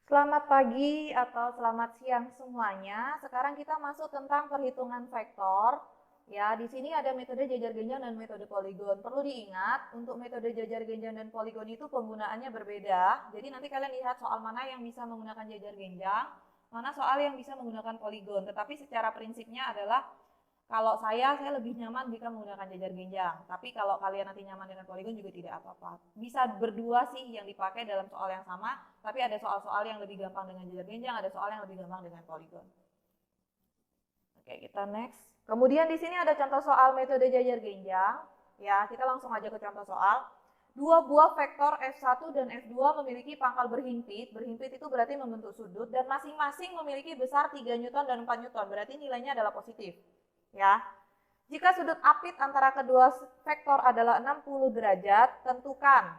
Selamat pagi atau selamat siang semuanya. Sekarang kita masuk tentang perhitungan vektor. Ya, di sini ada metode jajar genjang dan metode poligon. Perlu diingat, untuk metode jajar genjang dan poligon itu penggunaannya berbeda. Jadi nanti kalian lihat soal mana yang bisa menggunakan jajar genjang, mana soal yang bisa menggunakan poligon. Tetapi secara prinsipnya adalah kalau saya lebih nyaman jika menggunakan jajar genjang. Tapi kalau kalian nanti nyaman dengan poligon juga tidak apa-apa. Bisa berdua sih yang dipakai dalam soal yang sama, tapi ada soal-soal yang lebih gampang dengan jajar genjang, ada soal yang lebih gampang dengan poligon. Oke, kita next. Kemudian di sini ada contoh soal metode jajar genjang. Ya, kita langsung aja ke contoh soal. Dua buah vektor F1 dan F2 memiliki pangkal berhimpit. Berhimpit itu berarti membentuk sudut dan masing-masing memiliki besar 3 Newton dan 4 Newton. Berarti nilainya adalah positif. Ya. Jika sudut apit antara kedua vektor adalah 60 derajat, tentukan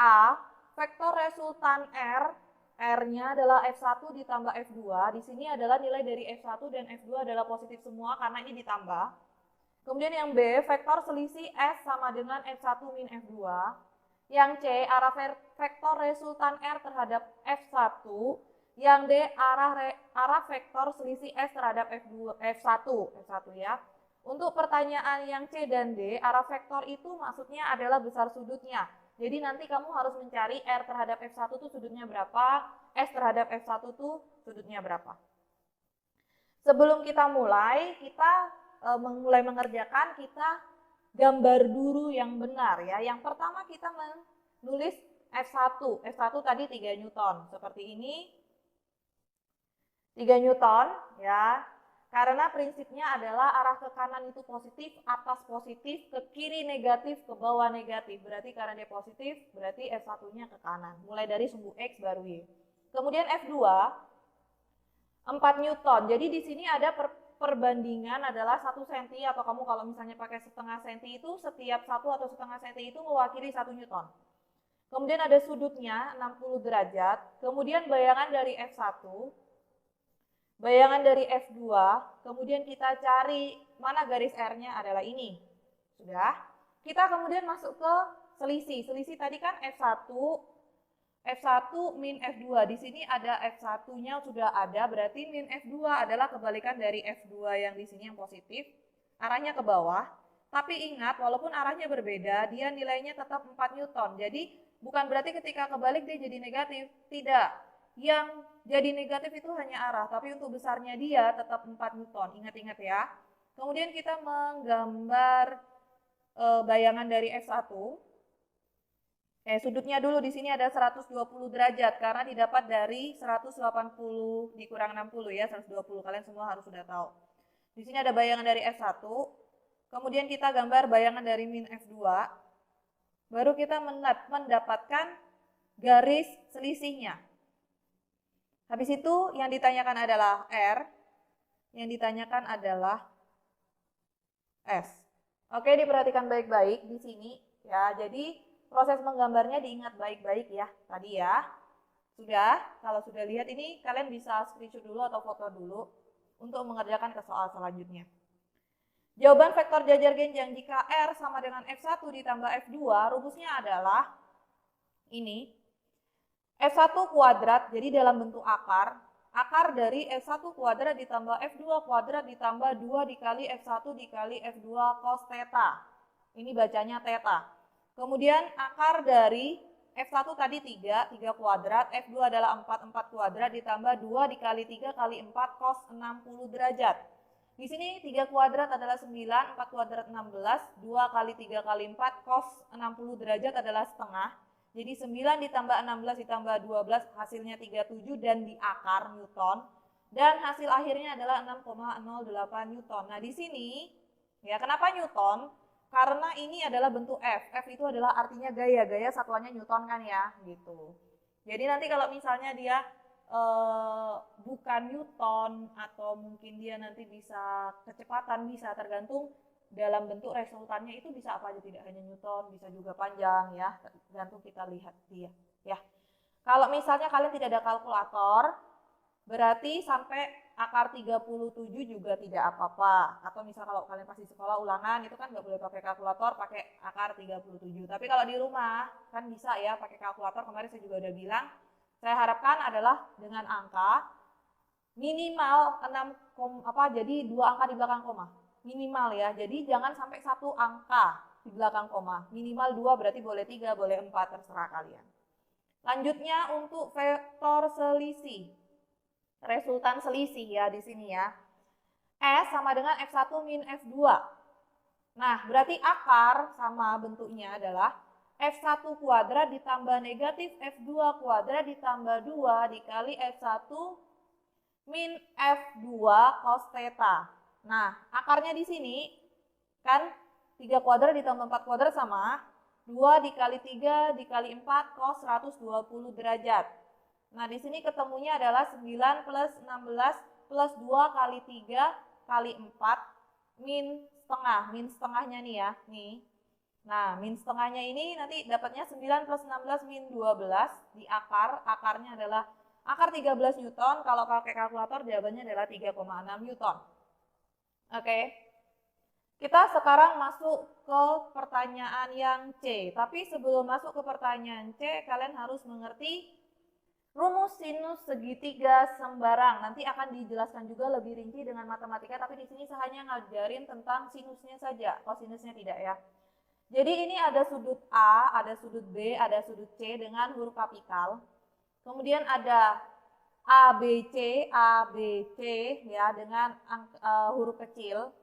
A. Vektor resultan R, R-nya adalah F1 ditambah F2. Di sini adalah nilai dari F1 dan F2 adalah positif semua karena ini ditambah. Kemudian yang B, vektor selisih S sama dengan F1 min F2. Yang C, arah vektor resultan R terhadap F1. Yang D, arah vektor selisih S terhadap F1 ya. Untuk pertanyaan yang C dan D, arah vektor itu maksudnya adalah besar sudutnya. Jadi nanti kamu harus mencari R terhadap F1 itu sudutnya berapa, S terhadap F1 itu sudutnya berapa. Sebelum kita mulai, kita mulai mengerjakan, kita gambar dulu yang benar ya. Yang pertama kita menulis F1. F1 tadi 3 Newton. Seperti ini. 3 Newton ya. Karena prinsipnya adalah arah ke kanan itu positif, atas positif, ke kiri negatif, ke bawah negatif. Berarti karena dia positif, berarti F1-nya ke kanan. Mulai dari sumbu X baru Y. Kemudian F2, 4 Newton. Jadi di sini ada perbandingan adalah 1 cm atau kamu kalau misalnya pakai setengah cm itu setiap 1 atau setengah cm itu mewakili 1 Newton. Kemudian ada sudutnya 60 derajat. Kemudian bayangan dari F1. Bayangan dari F2, kemudian kita cari mana garis R-nya adalah ini. Sudah. Kita kemudian masuk ke selisih. Selisih tadi kan F1 min F2. Di sini ada F1-nya sudah ada, berarti min F2 adalah kebalikan dari F2 yang di sini yang positif. Arahnya ke bawah. Tapi ingat, walaupun arahnya berbeda, dia nilainya tetap 4 Newton. Jadi bukan berarti ketika kebalik dia jadi negatif. Tidak. Yang jadi negatif itu hanya arah, tapi untuk besarnya dia tetap 4 Newton. Ingat-ingat ya. Kemudian kita menggambar bayangan dari F1. Sudutnya dulu di sini ada 120 derajat karena didapat dari 180 dikurang 60 ya, 120. Kalian semua harus sudah tahu. Di sini ada bayangan dari F1. Kemudian kita gambar bayangan dari min F2. Baru kita mendapatkan garis selisihnya. Habis itu yang ditanyakan adalah R, yang ditanyakan adalah S. Oke, diperhatikan baik-baik di sini ya. Jadi proses menggambarnya diingat baik-baik ya tadi ya. Sudah, kalau sudah lihat ini kalian bisa screenshot dulu atau foto dulu untuk mengerjakan ke soal selanjutnya. Jawaban vektor jajar genjang jika R sama dengan F1 ditambah F2, rumusnya adalah ini. F1 kuadrat, jadi dalam bentuk akar. Akar dari F1 kuadrat ditambah F2 kuadrat ditambah 2 dikali F1 dikali F2 cos theta. Ini bacanya theta. Kemudian akar dari F1 tadi 3 kuadrat, F2 adalah 4 kuadrat ditambah 2 dikali 3 kali 4 cos 60 derajat. Di sini 3 kuadrat adalah 9, 4 kuadrat 16, 2 kali 3 kali 4 cos 60 derajat adalah setengah. Jadi 9 ditambah 16 ditambah 12 hasilnya 37 dan di akar Newton. Dan hasil akhirnya adalah 6,08 Newton. Nah di sini, ya kenapa Newton? Karena ini adalah bentuk F. F itu adalah artinya gaya. Gaya satuannya Newton kan ya, gitu. Jadi nanti kalau misalnya dia bukan Newton atau mungkin dia nanti bisa kecepatan, bisa tergantung dalam bentuk resultannya itu bisa apa aja, tidak hanya Newton, bisa juga panjang ya, tergantung kita lihat dia ya. Kalau misalnya kalian tidak ada kalkulator, berarti sampai akar 37 juga tidak apa-apa. Atau misal kalau kalian pasti sekolah ulangan itu kan nggak boleh pakai kalkulator, pakai akar 37. Tapi kalau di rumah kan bisa ya pakai kalkulator, kemarin saya juga udah bilang saya harapkan adalah dengan angka minimal 6, jadi 2 angka di belakang koma. Minimal ya, jadi jangan sampai 1 angka di belakang koma. Minimal 2, berarti boleh 3, boleh 4, terserah kalian. Lanjutnya untuk vektor selisih. Resultan selisih ya di sini ya. S sama dengan F1 min F2. Nah, berarti akar sama bentuknya adalah F1 kuadrat ditambah negatif F2 kuadrat ditambah 2 dikali F1 min F2 cos theta. Nah, akarnya di sini kan 3 kuadrat ditambah 4 kuadrat sama 2 dikali 3 dikali 4 cos 120 derajat. Nah, di sini ketemunya adalah 9 plus 16 plus 2 kali 3 kali 4 min setengah. Min setengahnya nih ya, nih. Nah, min setengahnya ini nanti dapatnya 9 plus 16 min 12 di akar. Akarnya adalah akar 13 Newton. Kalau pakai kalkulator jawabannya adalah 3,6 Newton. Oke. Kita sekarang masuk ke pertanyaan yang C. Tapi sebelum masuk ke pertanyaan C, kalian harus mengerti rumus sinus segitiga sembarang. Nanti akan dijelaskan juga lebih rinci dengan matematika, tapi di sini saya hanya ngajarin tentang sinusnya saja, kosinusnya tidak ya. Jadi ini ada sudut A, ada sudut B, ada sudut C dengan huruf kapital. Kemudian ada ABC ya dengan huruf kecil.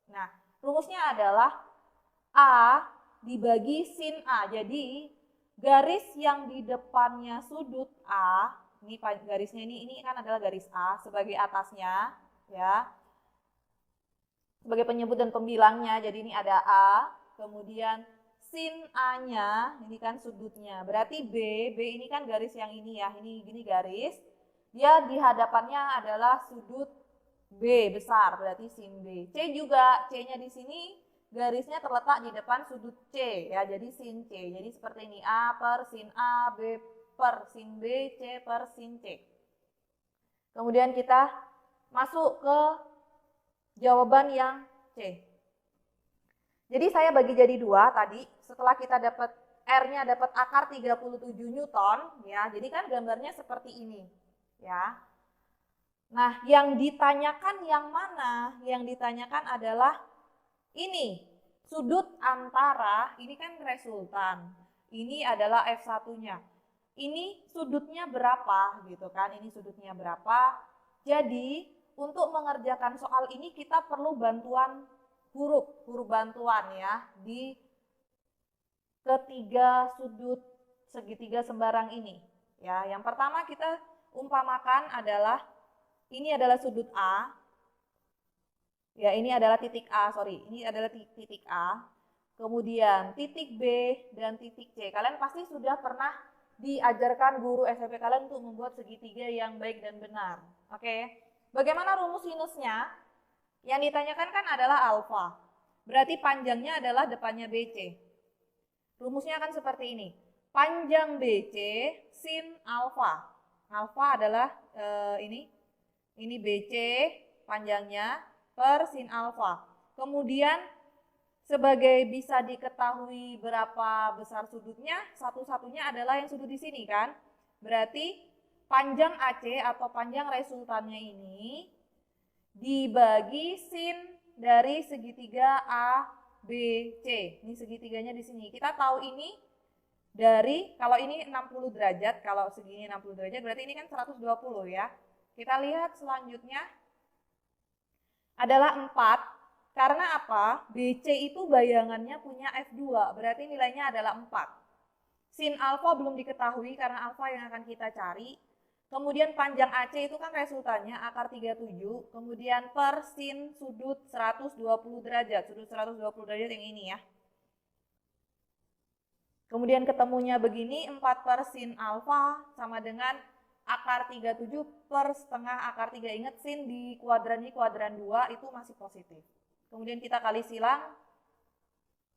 Nah, rumusnya adalah A dibagi sin A. Jadi garis yang di depannya sudut A, ini garisnya ini kan adalah garis A sebagai atasnya ya. Sebagai penyebut dan pembilangnya. Jadi ini ada A, kemudian sin A-nya, ini kan sudutnya. Berarti B ini kan garis yang ini ya. Ini gini garis. Dia di hadapannya adalah sudut B besar, berarti sin B. C juga, C-nya di sini garisnya terletak di depan sudut C ya, jadi sin C. Jadi seperti ini, A per sin A, B per sin B, C per sin C. Kemudian kita masuk ke jawaban yang C. Jadi saya bagi jadi 2 tadi, setelah kita dapat R-nya dapat akar 37 Newton ya. Jadi kan gambarnya seperti ini ya. Nah, yang ditanyakan yang mana? Yang ditanyakan adalah ini, sudut antara, ini kan resultan, ini adalah F1-nya. Ini sudutnya berapa gitu kan, ini sudutnya berapa. Jadi, untuk mengerjakan soal ini kita perlu bantuan huruf bantuan ya, di ketiga sudut segitiga sembarang ini. Ya, yang pertama kita umpamakan adalah, ini adalah sudut A. Ya, ini adalah titik A, ini adalah titik A. Kemudian titik B dan titik C. Kalian pasti sudah pernah diajarkan guru SMP kalian untuk membuat segitiga yang baik dan benar. Oke. Bagaimana rumus sinusnya? Yang ditanyakan kan adalah alfa. Berarti panjangnya adalah depannya BC. Rumusnya akan seperti ini. Panjang BC sin alfa. Alfa adalah ini BC panjangnya per sin alfa. Kemudian sebagai bisa diketahui berapa besar sudutnya, satu-satunya adalah yang sudut di sini kan. Berarti panjang AC atau panjang resultannya ini dibagi sin dari segitiga ABC. Ini segitiganya di sini. Kita tahu ini dari, kalau ini 60 derajat, kalau segini 60 derajat, berarti ini kan 120 ya. Kita lihat selanjutnya adalah 4, karena apa? BC itu bayangannya punya F2, berarti nilainya adalah 4. Sin alfa belum diketahui karena alfa yang akan kita cari. Kemudian panjang AC itu kan resultannya akar 37, kemudian per sin sudut 120 derajat, sudut 120 derajat yang ini ya. Kemudian ketemunya begini, 4 per sin alfa sama dengan akar 37 per setengah akar 3. Ingat sin di kuadran ini kuadran 2 itu masih positif. Kemudian kita kali silang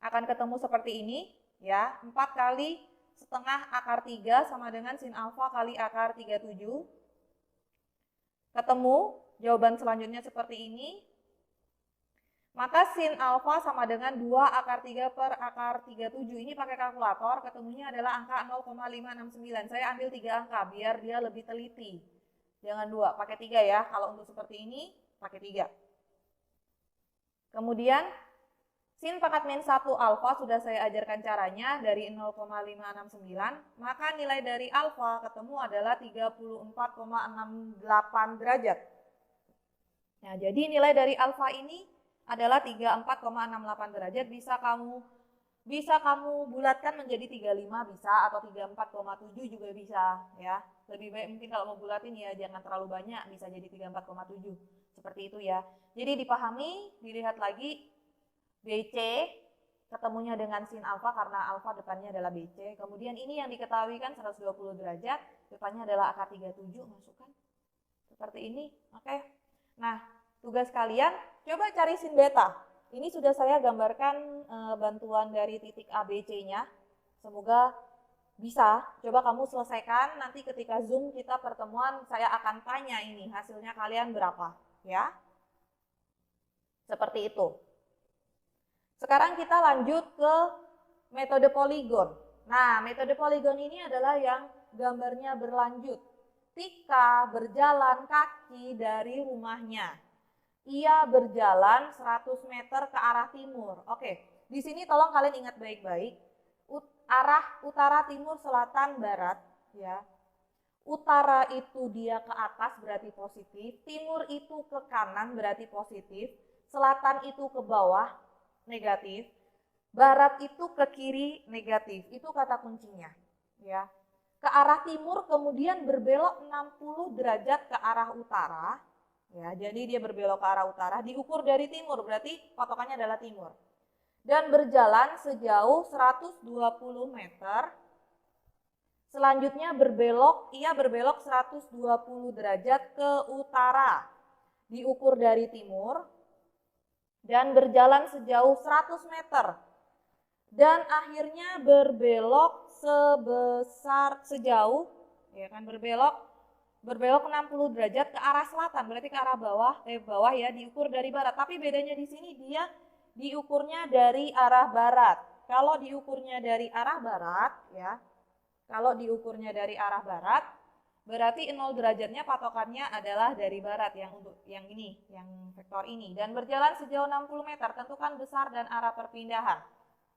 akan ketemu seperti ini ya. 4 kali setengah akar 3 sama dengan sin alfa kali akar 37. Ketemu jawaban selanjutnya seperti ini. Maka sin alfa sama dengan 2 akar 3 per akar 37. Ini pakai kalkulator, ketemunya adalah angka 0,569. Saya ambil 3 angka biar dia lebih teliti. Jangan 2, pakai 3 ya. Kalau untuk seperti ini, pakai 3. Kemudian, sin pangkat min 1 alfa sudah saya ajarkan caranya dari 0,569. Maka nilai dari alfa ketemu adalah 34,68 derajat. Nah, jadi nilai dari alfa ini adalah 34,68 derajat. Bisa kamu bulatkan menjadi 35 bisa, atau 34,7 juga bisa ya. Lebih baik mungkin kalau mau bulatin ya jangan terlalu banyak, bisa jadi 34,7. Seperti itu ya. Jadi dipahami, dilihat lagi BC ketemunya dengan sin alfa karena alfa depannya adalah BC. Kemudian ini yang diketahui kan 120 derajat, depannya adalah akar 37, masukkan. Seperti ini, oke. Nah, tugas kalian coba cari sin beta. Ini sudah saya gambarkan bantuan dari titik ABC-nya. Semoga bisa. Coba kamu selesaikan. Nanti ketika Zoom kita pertemuan, saya akan tanya ini hasilnya kalian berapa, ya. Seperti itu. Sekarang kita lanjut ke metode poligon. Nah, metode poligon ini adalah yang gambarnya berlanjut. Tika berjalan kaki dari rumahnya. Ia berjalan 100 meter ke arah timur. Oke, di sini tolong kalian ingat baik-baik. Arah utara, timur, selatan, barat. Ya. Utara itu dia ke atas berarti positif. Timur itu ke kanan berarti positif. Selatan itu ke bawah negatif. Barat itu ke kiri negatif. Itu kata kuncinya. Ya. Ke arah timur kemudian berbelok 60 derajat ke arah utara. Ya, jadi dia berbelok ke arah utara, diukur dari timur, berarti patokannya adalah timur. Dan berjalan sejauh 120 meter. Selanjutnya ia berbelok 120 derajat ke utara, diukur dari timur. Dan berjalan sejauh 100 meter. Dan akhirnya berbelok sejauh, ya kan, berbelok 60 derajat ke arah selatan, berarti ke arah bawah ya, diukur dari barat. Tapi bedanya di sini dia diukurnya dari arah barat. Kalau diukurnya dari arah barat ya, berarti 0 derajatnya patokannya adalah dari barat yang untuk yang ini, yang vektor ini. Dan berjalan sejauh 60 meter, tentukan besar dan arah perpindahan.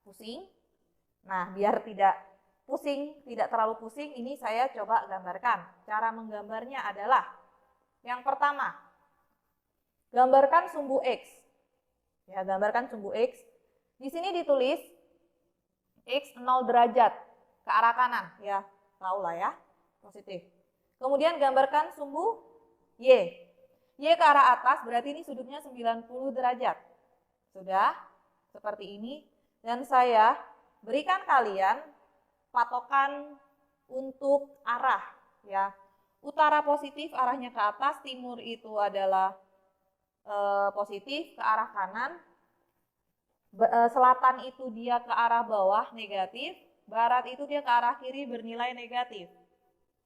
Pusing? Nah, biar tidak terlalu pusing, ini saya coba gambarkan. Cara menggambarnya adalah, yang pertama, gambarkan sumbu X. Ya, gambarkan sumbu X. Di sini ditulis X 0 derajat ke arah kanan, ya, tahu lah ya, positif. Kemudian gambarkan sumbu Y. Y ke arah atas, berarti ini sudutnya 90 derajat. Sudah, seperti ini. Dan saya berikan kalian patokan untuk arah ya. Utara positif arahnya ke atas, timur itu adalah positif ke arah kanan. Selatan itu dia ke arah bawah negatif, barat itu dia ke arah kiri bernilai negatif.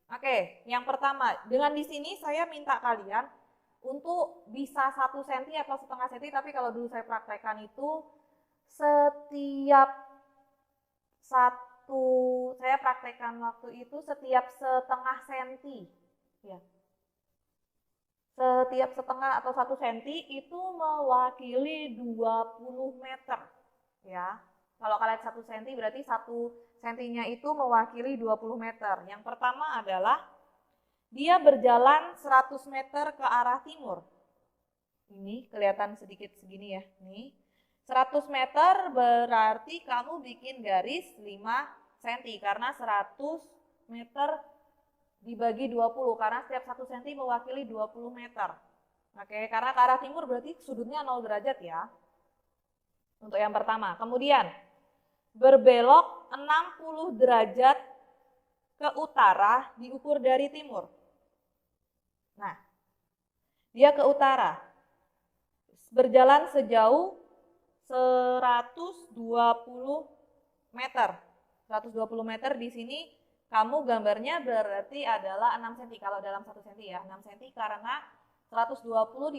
Oke, yang pertama, dengan di sini saya minta kalian untuk bisa 1 cm atau setengah cm, tapi kalau dulu saya praktekkan itu saya praktekkan waktu itu setiap setengah senti ya. Setiap setengah atau 1 senti itu mewakili 20 meter ya. Kalau kalian 1 senti berarti 1 sentinya itu mewakili 20 meter. Yang pertama adalah dia berjalan 100 meter ke arah timur. Ini kelihatan sedikit segini ya. Nih. 100 meter berarti kamu bikin garis 5 cm karena 100 meter dibagi 20 karena setiap 1 cm mewakili 20 meter. Oke, karena ke arah timur berarti sudutnya 0 derajat ya. Untuk yang pertama. Kemudian berbelok 60 derajat ke utara diukur dari timur. Nah, dia ke utara. Berjalan sejauh 120 meter. 120 meter di sini kamu gambarnya berarti adalah 6 cm kalau dalam 1 cm ya. 6 cm karena 120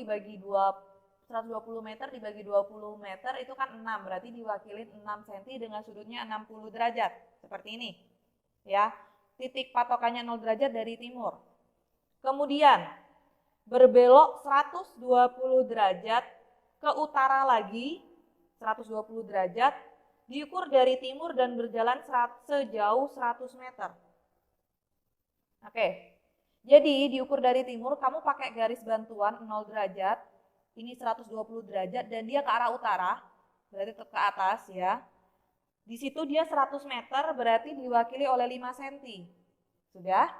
dibagi 20 120 meter dibagi 20 meter itu kan 6, berarti diwakilin 6 cm dengan sudutnya 60 derajat. Seperti ini. Ya. Titik patokannya 0 derajat dari timur. Kemudian berbelok 120 derajat ke utara lagi, 120 derajat, diukur dari timur dan berjalan sejauh 100 meter. Oke, jadi diukur dari timur, kamu pakai garis bantuan 0 derajat, ini 120 derajat, dan dia ke arah utara, berarti ke atas ya. Di situ dia 100 meter, berarti diwakili oleh 5 cm. Sudah?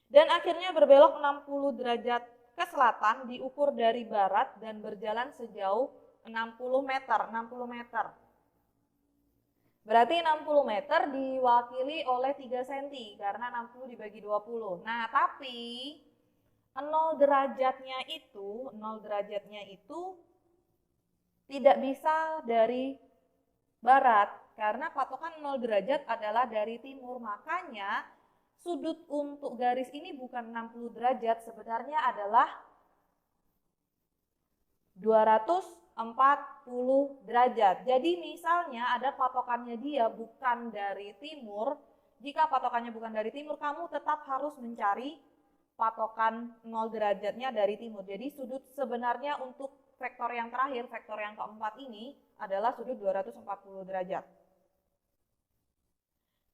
Dan akhirnya berbelok 60 derajat ke selatan, diukur dari barat dan berjalan sejauh 60 meter. 60 meter. Berarti 60 meter diwakili oleh 3 cm, karena 60 dibagi 20. Nah, tapi 0 derajatnya itu tidak bisa dari barat, karena patokan 0 derajat adalah dari timur. Makanya sudut untuk garis ini bukan 60 derajat, sebenarnya adalah 240 derajat. Jadi misalnya ada patokannya dia bukan dari timur, jika patokannya bukan dari timur, kamu tetap harus mencari patokan 0 derajatnya dari timur. Jadi sudut sebenarnya untuk vektor yang terakhir, vektor yang keempat ini adalah sudut 240 derajat.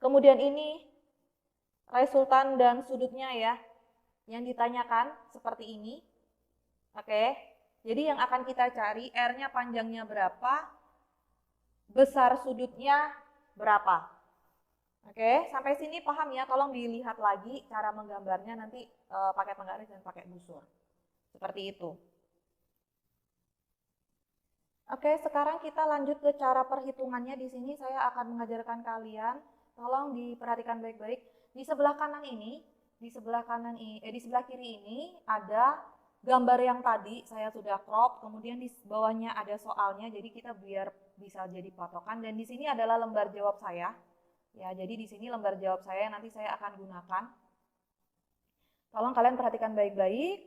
Kemudian ini resultan dan sudutnya ya, yang ditanyakan seperti ini. Oke, jadi yang akan kita cari R-nya panjangnya berapa, besar sudutnya berapa. Oke, sampai sini paham ya? Tolong dilihat lagi cara menggambarnya nanti pakai penggaris dan pakai busur. Seperti itu. Oke, sekarang kita lanjut ke cara perhitungannya. Di sini saya akan mengajarkan kalian. Tolong diperhatikan baik-baik. Di sebelah kanan ini, di sebelah kiri ini ada gambar yang tadi saya sudah crop, kemudian di bawahnya ada soalnya, jadi kita biar bisa jadi patokan. Dan di sini adalah lembar jawab saya. Ya, jadi di sini lembar jawab saya yang nanti saya akan gunakan. Tolong kalian perhatikan baik-baik.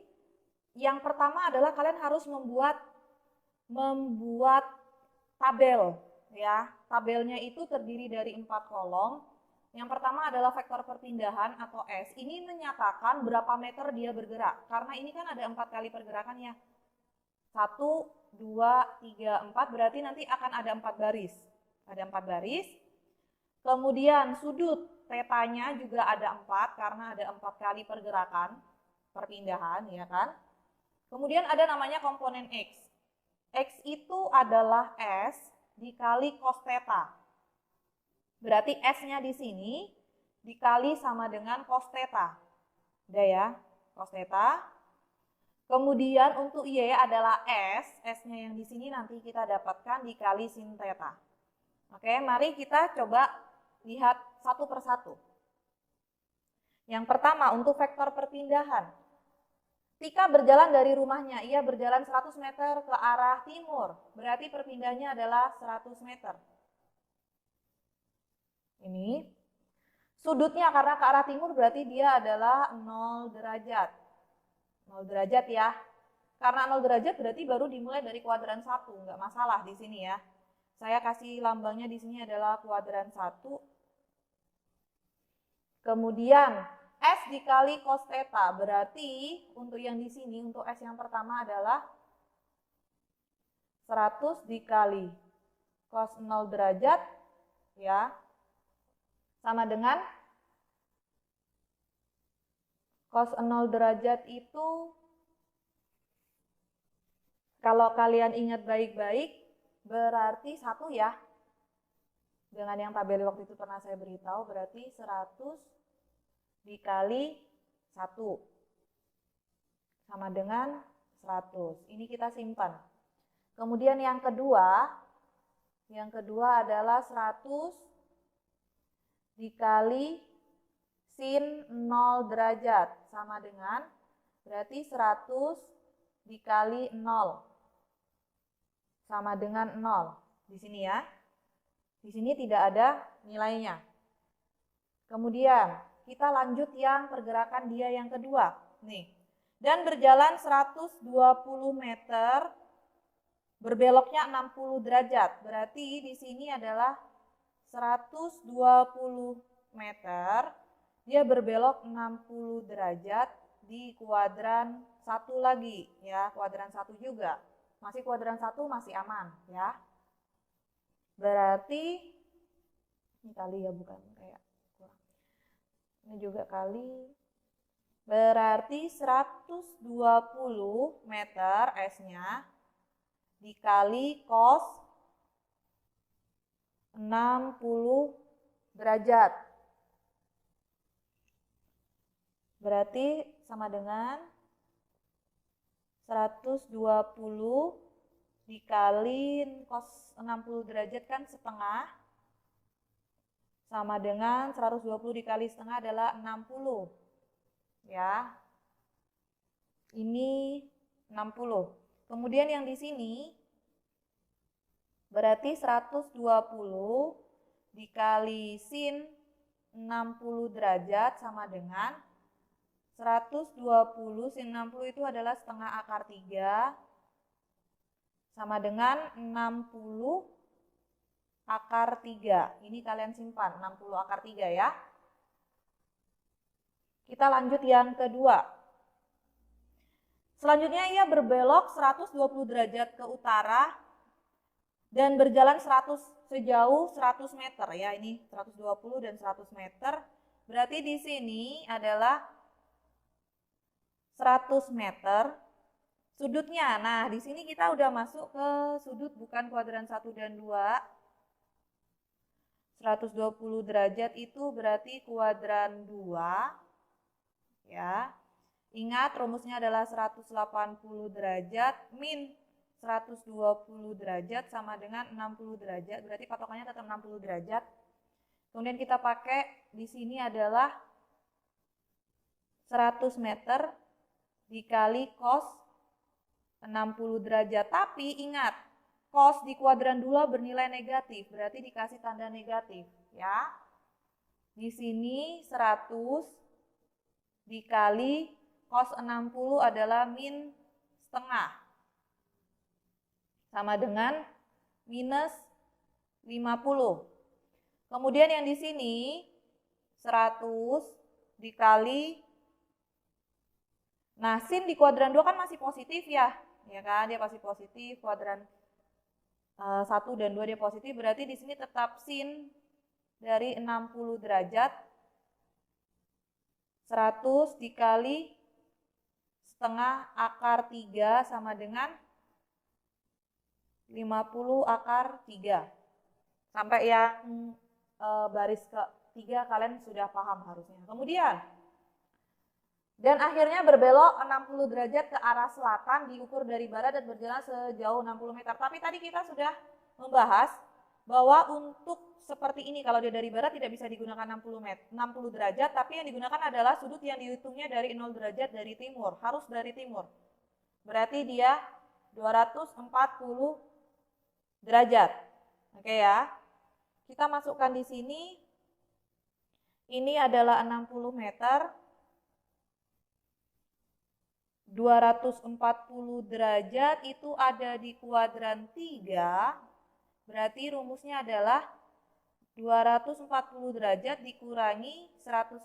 Yang pertama adalah kalian harus membuat tabel. Ya, tabelnya itu terdiri dari 4 kolom. Yang pertama adalah vektor perpindahan atau S. Ini menyatakan berapa meter dia bergerak. Karena ini kan ada 4 kali pergerakan ya. 1, 2, 3, 4. Berarti nanti akan ada 4 baris. Ada 4 baris. Kemudian sudut tetanya juga ada 4 karena ada 4 kali pergerakan perpindahan ya kan. Kemudian ada namanya komponen X. X itu adalah S dikali cos theta. Berarti S-nya di sini dikali sama dengan cos theta. Udah ya, cos theta. Kemudian untuk Y adalah S, S-nya yang di sini nanti kita dapatkan dikali sin theta. Oke, mari kita coba lihat satu persatu. Yang pertama untuk vektor perpindahan. Tika berjalan dari rumahnya, ia berjalan 100 meter ke arah timur. Berarti perpindahnya adalah 100 meter. Ini sudutnya karena ke arah timur berarti dia adalah 0 derajat. 0 derajat ya. Karena 0 derajat berarti baru dimulai dari kuadran 1, nggak masalah di sini ya. Saya kasih lambangnya di sini adalah kuadran 1. Kemudian S dikali cos theta, berarti untuk yang di sini, untuk S yang pertama adalah 100 dikali cos 0 derajat ya, sama dengan cos 0 derajat itu, kalau kalian ingat baik-baik, berarti 1 ya. Dengan yang tabel waktu itu pernah saya beritahu, berarti 100 dikali 1 sama dengan 100. Ini kita simpan. Kemudian yang kedua adalah 100 dikali sin 0 derajat sama dengan, berarti 100 dikali 0 sama dengan 0. Di sini ya. Di sini tidak ada nilainya. Kemudian kita lanjut yang pergerakan dia yang kedua. Nih. Dan berjalan 120 meter berbeloknya 60 derajat. Berarti di sini adalah 120 meter, dia berbelok 60 derajat di kuadran 1 lagi ya, kuadran 1 juga. Masih kuadran 1 masih aman ya. Berarti ini kali ya, bukan kayak kurang. Ini juga kali. Berarti 120 meter S-nya dikali cos 60 derajat. Berarti sama dengan 120 dikali cos 60 derajat kan setengah, sama dengan 120 dikali setengah adalah 60. Ya. Ini 60. Kemudian yang di sini berarti 120 dikali sin 60 derajat sama dengan 120 sin 60 itu adalah setengah akar 3 sama dengan 60 akar 3. Ini kalian simpan, 60 akar 3 ya. Kita lanjut yang kedua. Selanjutnya ia berbelok 120 derajat ke utara dan berjalan sejauh 100 meter ya. Ini 120 dan 100 meter. Berarti di sini adalah 100 meter. Sudutnya, nah di sini kita udah masuk ke sudut bukan kuadran 1 dan 2. 120 derajat itu berarti kuadran 2. Ya. Ingat rumusnya adalah 180 derajat min 120 derajat sama dengan 60 derajat. Berarti patokannya tetap 60 derajat. Kemudian kita pakai di sini adalah 100 meter dikali cos 60 derajat. Tapi ingat, cos di kuadran 2 bernilai negatif, berarti dikasih tanda negatif ya. Di sini 100 dikali cos 60 adalah min setengah, sama dengan minus 50. Kemudian yang di sini 100 dikali, nah sin di kuadran 2 kan masih positif ya kan, dia masih positif, kuadran 1 dan 2 dia positif, berarti di sini tetap sin dari 60 derajat 100 dikali setengah akar 3 sama dengan 50 akar 3. Sampai yang baris ketiga kalian sudah paham harusnya. Kemudian, dan akhirnya berbelok 60 derajat ke arah selatan, diukur dari barat dan berjalan sejauh 60 meter. Tapi tadi kita sudah membahas bahwa untuk seperti ini kalau dia dari barat tidak bisa digunakan 60 derajat, tapi yang digunakan adalah sudut yang dihitungnya dari 0 derajat dari timur, harus dari timur. Berarti dia 240 derajat. Oke ya. Kita masukkan di sini. Ini adalah 60 meter. 240 derajat itu ada di kuadran 3. Berarti rumusnya adalah 240 derajat dikurangi 180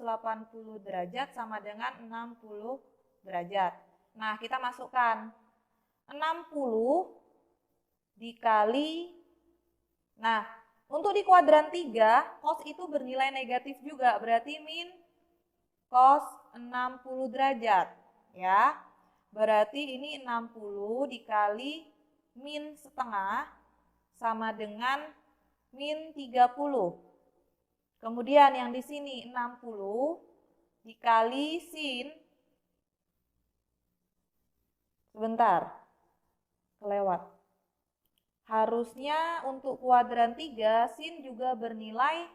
derajat sama dengan 60 derajat. Nah, kita masukkan 60 dikali, nah untuk di kuadran 3 cos itu bernilai negatif juga, berarti min cos 60 derajat ya. Berarti ini 60 dikali min setengah sama dengan min 30. Kemudian yang di sini 60 dikali sin, sebentar, kelewat. Harusnya untuk kuadran 3 sin juga bernilai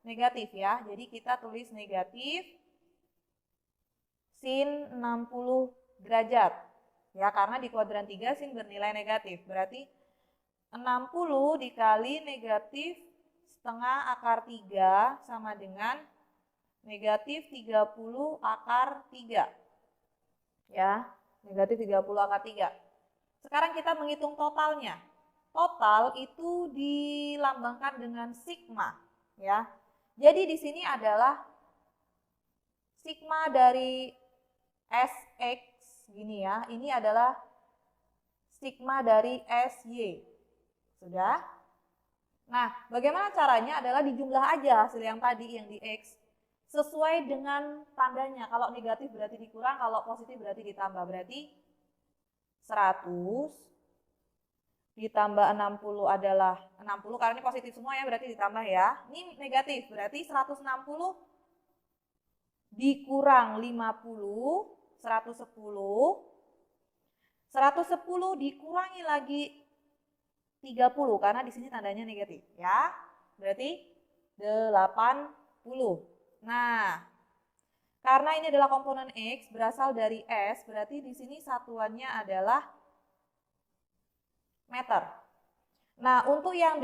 negatif ya. Jadi kita tulis negatif sin 60 derajat. Ya, karena di kuadran 3 sin bernilai negatif. Berarti 60 dikali negatif setengah akar 3 sama dengan negatif 30 akar 3. Ya, negatif 30 akar 3. Sekarang kita menghitung totalnya. total itu dilambangkan dengan sigma, ya. Jadi di sini adalah sigma dari SX gini ya. Ini adalah sigma dari SY. Sudah? Nah, bagaimana caranya adalah dijumlah aja hasil yang tadi yang di X sesuai dengan tandanya. Kalau negatif berarti dikurang, kalau positif berarti ditambah. Berarti 100 ditambah 60 adalah 60 karena ini positif semua ya, berarti ditambah ya. Ini negatif, berarti 160 dikurang 50, 110. 110 dikurangi lagi 30 karena di sini tandanya negatif ya. Berarti 80. Nah, karena ini adalah komponen X berasal dari S, berarti di sini satuannya adalah meter. Nah, untuk yang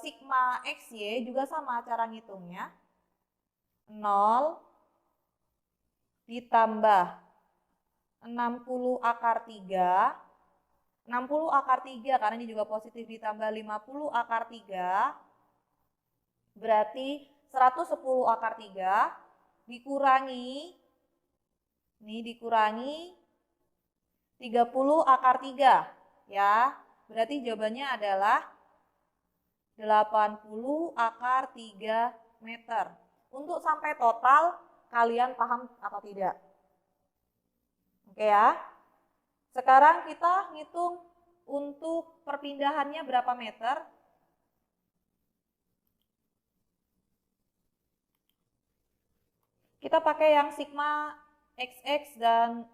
sigma XY juga sama cara ngitungnya. 0 ditambah 60 akar 3. 60 akar 3 karena ini juga positif ditambah 50 akar 3. Berarti 110 akar 3 dikurangi, ini dikurangi 30 akar 3 ya. Berarti jawabannya adalah 80 akar 3 meter. Untuk sampai total kalian paham atau tidak? Oke ya. Sekarang kita ngitung untuk perpindahannya berapa meter. Kita pakai yang sigma XX dan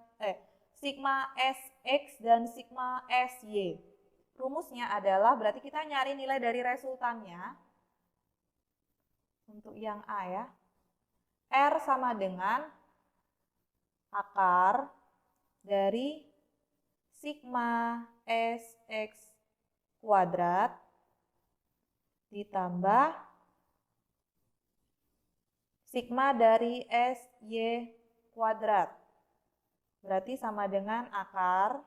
sigma SX dan sigma SY. Rumusnya adalah berarti kita nyari nilai dari resultannya. Untuk yang A ya. R sama dengan akar dari sigma SX kuadrat ditambah sigma dari SY kuadrat. Berarti sama dengan akar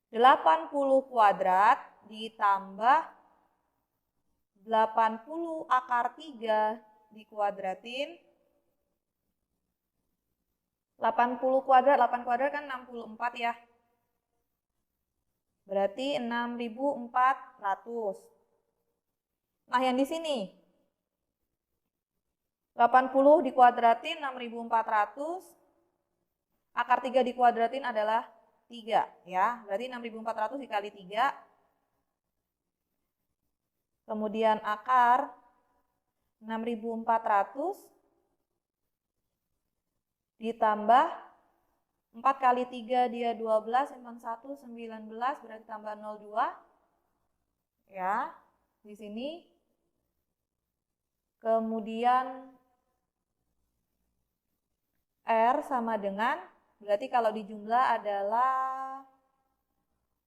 80 kuadrat ditambah 80 akar 3 dikuadratin. 80 kuadrat, 8 kuadrat kan 64 ya. Berarti 6.400. Nah, yang di sini 80 dikuadratin 6.400. Akar 3 dikuadratin adalah 3 ya. Berarti 6.400 dikali 3. Kemudian akar 6.400 ditambah 4 kali 3 dia 12, simpan 1, 19, berarti tambah 02. Ya, di sini. Kemudian R sama dengan, berarti kalau dijumlah adalah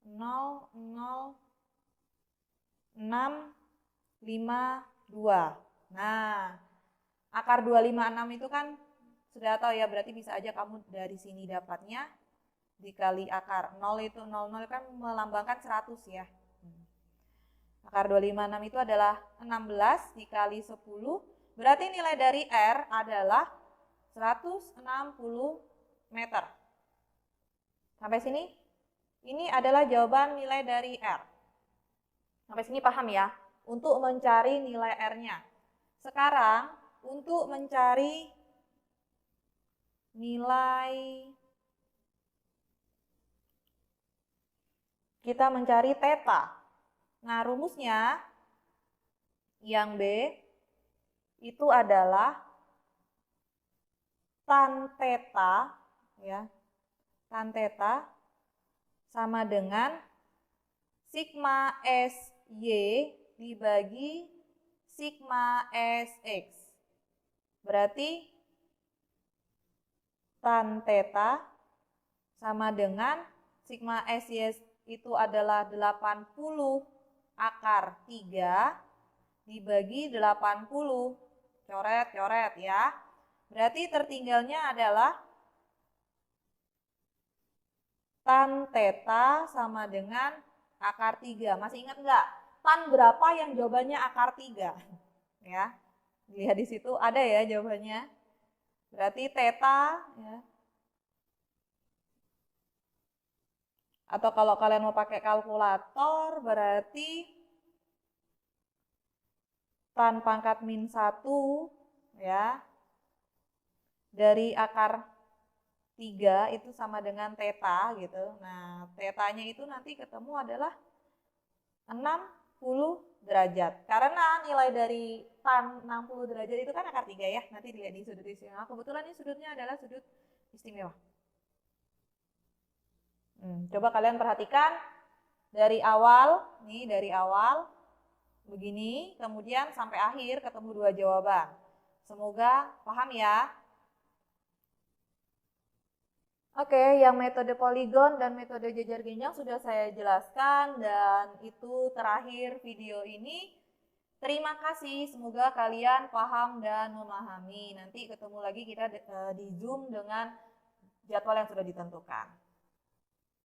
0,0652. Nah, akar 256 itu kan sudah tahu ya, berarti bisa aja kamu dari sini dapatnya dikali akar 0 itu 00 kan melambangkan 100 ya. Akar 256 itu adalah 16 dikali 10, berarti nilai dari R adalah 160 meter. Sampai sini? Ini adalah jawaban nilai dari R. Sampai sini paham ya? Untuk mencari nilai R-nya. Sekarang, untuk mencari nilai, kita mencari theta. Nah, rumusnya yang B itu adalah tan theta ya. Tan theta sama dengan sigma SY dibagi sigma SX. Berarti tan theta sama dengan sigma SY itu adalah 80 akar 3 dibagi 80. Coret-coret ya. Berarti tertinggalnya adalah tan theta sama dengan akar 3. Masih ingat nggak? Tan berapa yang jawabannya akar 3? Ya, lihat di situ ada ya jawabannya. Berarti theta, ya. Atau kalau kalian mau pakai kalkulator, berarti tan pangkat min 1, ya, dari akar 3 itu sama dengan theta gitu. Nah, tetanya itu nanti ketemu adalah 60 derajat. Karena nilai dari tan 60 derajat itu kan akar 3 ya. Nanti dilihat di sudut istimewa. Kebetulan ini sudutnya adalah sudut istimewa. Coba kalian perhatikan dari awal, nih dari awal begini, kemudian sampai akhir ketemu 2 jawaban. Semoga paham ya. Oke, yang metode poligon dan metode jejar genjang sudah saya jelaskan dan itu terakhir video ini. Terima kasih, semoga kalian paham dan memahami. Nanti ketemu lagi kita di Zoom dengan jadwal yang sudah ditentukan.